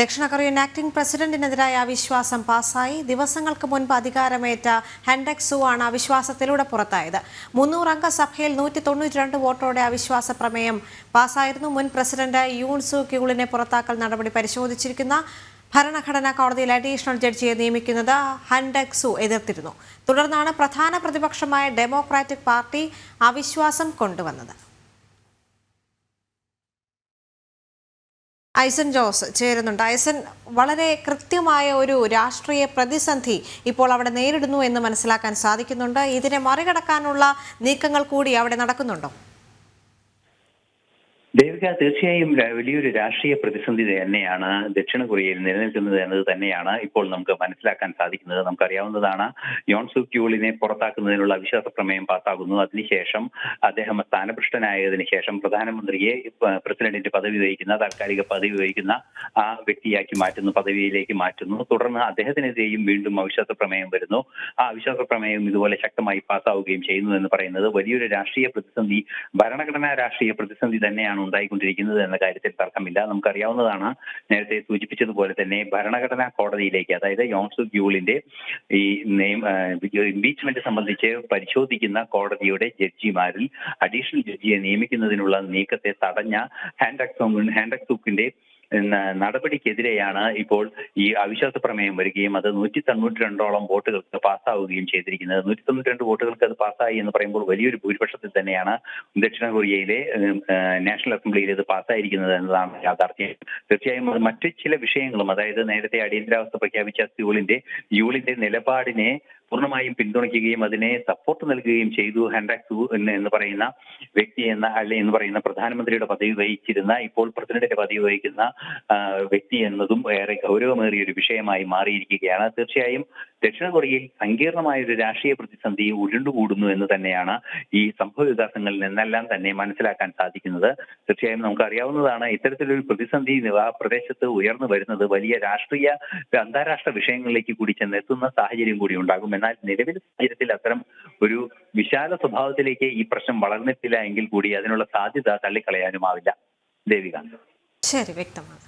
ദക്ഷിണ Korean acting പ്രസിഡന്റിനെതിരായ അവിശ്വാസം പാസായി. ദിവസങ്ങൾക്ക് മുൻപ് അധികാരമേറ്റ ഹെൻഡെക് സു ആണ് അവിശ്വാസത്തിലൂടെ പുറത്തായത്. 300 അംഗ സഭയിൽ 192 വോട്ടോടെ അവിശ്വാസ പ്രമേയം പാസായിരുന്നു. മുൻ പ്രസിഡന്റ് യൂൺ സു ക്യൂളിനെ പുറത്താക്കൽ നടപടി പരിശോധിച്ചിരിക്കുന്ന ഭരണഘടനാ കോടതിയിൽ അഡീഷണൽ ജഡ്ജിയെ നിയമിക്കുന്നത് ഹെൻഡെക് സു എതിർത്തിരുന്നു. തുടർന്നാണ് പ്രധാന പ്രതിപക്ഷമായ ഡെമോക്രാറ്റിക് പാർട്ടി അവിശ്വാസം കൊണ്ടുവന്നത്. ഐസൻ ജോസ് ചേരുന്നുണ്ട്. ഐസൻ, വളരെ കൃത്യമായ ഒരു രാഷ്ട്രീയ പ്രതിസന്ധി ഇപ്പോൾ അവിടെ നേരിടുന്നു എന്ന് മനസ്സിലാക്കാൻ സാധിക്കുന്നുണ്ട്. ഇതിനെ മറികടക്കാനുള്ള നീക്കങ്ങൾ കൂടി അവിടെ നടക്കുന്നുണ്ടോ? ദേവിക, തീർച്ചയായും വലിയൊരു രാഷ്ട്രീയ പ്രതിസന്ധി തന്നെയാണ് ദക്ഷിണ കൊറിയയിൽ നിലനിൽക്കുന്നത് എന്നത് തന്നെയാണ് ഇപ്പോൾ നമുക്ക് മനസ്സിലാക്കാൻ സാധിക്കുന്നത്. നമുക്കറിയാവുന്നതാണ്, യോൺ സു ക്യൂളിനെ പുറത്താക്കുന്നതിനുള്ള അവിശ്വാസ പ്രമേയം പാസ്സാകുന്നു. അതിനുശേഷം അദ്ദേഹം സ്ഥാനഭ്രഷ്ടനായതിനു ശേഷം പ്രധാനമന്ത്രിയെ പ്രസിഡന്റിന്റെ പദവി വഹിക്കുന്ന താൽക്കാലിക പദവി വഹിക്കുന്ന ആ വ്യക്തിയാക്കി മാറ്റുന്നു, പദവിയിലേക്ക് മാറ്റുന്നു. തുടർന്ന് അദ്ദേഹത്തിനെതിരെയും വീണ്ടും അവിശ്വാസ പ്രമേയം വരുന്നു. ആ അവിശ്വാസ പ്രമേയം ഇതുപോലെ ശക്തമായി പാസ്സാവുകയും ചെയ്യുന്നു എന്ന് പറയുന്നത് വലിയൊരു രാഷ്ട്രീയ പ്രതിസന്ധി, ഭരണഘടനാ രാഷ്ട്രീയ പ്രതിസന്ധി തന്നെയാണ് ഉണ്ടായിക്കൊണ്ടിരിക്കുന്നത് എന്ന കാര്യത്തിൽ തർക്കമില്ല. നമുക്കറിയാവുന്നതാണ്, നേരത്തെ സൂചിപ്പിച്ചതുപോലെ തന്നെ ഭരണഘടനാ കോടതിയിലേക്ക്, അതായത് യോൺ സു ക്യൂളിന്റെ ഈ ഇംപീച്ച്മെന്റ് സംബന്ധിച്ച് പരിശോധിക്കുന്ന കോടതിയുടെ ജഡ്ജിമാരിൽ അഡീഷണൽ ജഡ്ജിയെ നിയമിക്കുന്നതിനുള്ള നീക്കത്തെ തടഞ്ഞ ഹാൻഡക് സൂക്കിന്റെ നടപടിക്കെതിരെയാണ് ഇപ്പോൾ ഈ അവിശ്വാസ പ്രമേയം വരികയും അത് 192ഓളം വോട്ടുകൾക്ക് പാസ്സാവുകയും ചെയ്തിരിക്കുന്നത്. 192 വോട്ടുകൾക്ക് അത് പാസ്സായി എന്ന് പറയുമ്പോൾ വലിയൊരു ഭൂരിപക്ഷത്തിൽ തന്നെയാണ് ദക്ഷിണ കൊറിയയിലെ നാഷണൽ അസംബ്ലിയിൽ ഇത് പാസ്സായിരിക്കുന്നത് എന്നതാണ് യാഥാർത്ഥ്യം. തീർച്ചയായും അത് മറ്റു ചില വിഷയങ്ങളും, അതായത് നേരത്തെ അടിയന്തരാവസ്ഥ പ്രഖ്യാപിച്ച യൂളിന്റെ നിലപാടിനെ പൂർണ്ണമായും പിന്തുണയ്ക്കുകയും അതിനെ സപ്പോർട്ട് നൽകുകയും ചെയ്തു. ഹെൻഡെക് സു എന്ന് പറയുന്ന വ്യക്തി എന്ന് പറയുന്ന പ്രധാനമന്ത്രിയുടെ പദവി വഹിച്ചിരുന്ന, ഇപ്പോൾ പ്രസിഡന്റിന്റെ പദവി വഹിക്കുന്ന വ്യക്തി എന്നതും ഏറെ ഗൗരവമേറിയ ഒരു വിഷയമായി മാറിയിരിക്കുകയാണ്. തീർച്ചയായും ദക്ഷിണ കൊറിയയിൽ സങ്കീർണമായ ഒരു രാഷ്ട്രീയ പ്രതിസന്ധി ഉരുണ്ടുകൂടുന്നു എന്ന് തന്നെയാണ് ഈ സംഭവ വികാസങ്ങളിൽ നിന്നെല്ലാം തന്നെ മനസ്സിലാക്കാൻ സാധിക്കുന്നത്. തീർച്ചയായും നമുക്കറിയാവുന്നതാണ്, ഇത്തരത്തിലൊരു പ്രതിസന്ധി ആ പ്രദേശത്ത് ഉയർന്നു വരുന്നത് വലിയ രാഷ്ട്രീയ അന്താരാഷ്ട്ര വിഷയങ്ങളിലേക്ക് കൂടി ചെന്നെത്തുന്ന സാഹചര്യം കൂടി ഉണ്ടാകും. എന്നാൽ നിലവിലെ സാഹചര്യത്തിൽ അത്തരം ഒരു വിശാല സ്വഭാവത്തിലേക്ക് ഈ പ്രശ്നം വളർന്നിട്ടില്ല എങ്കിൽ കൂടി അതിനുള്ള സാധ്യത തള്ളിക്കളയാനുമാവില്ല. ദേവിക. ശരി, വ്യക്തമാണ്.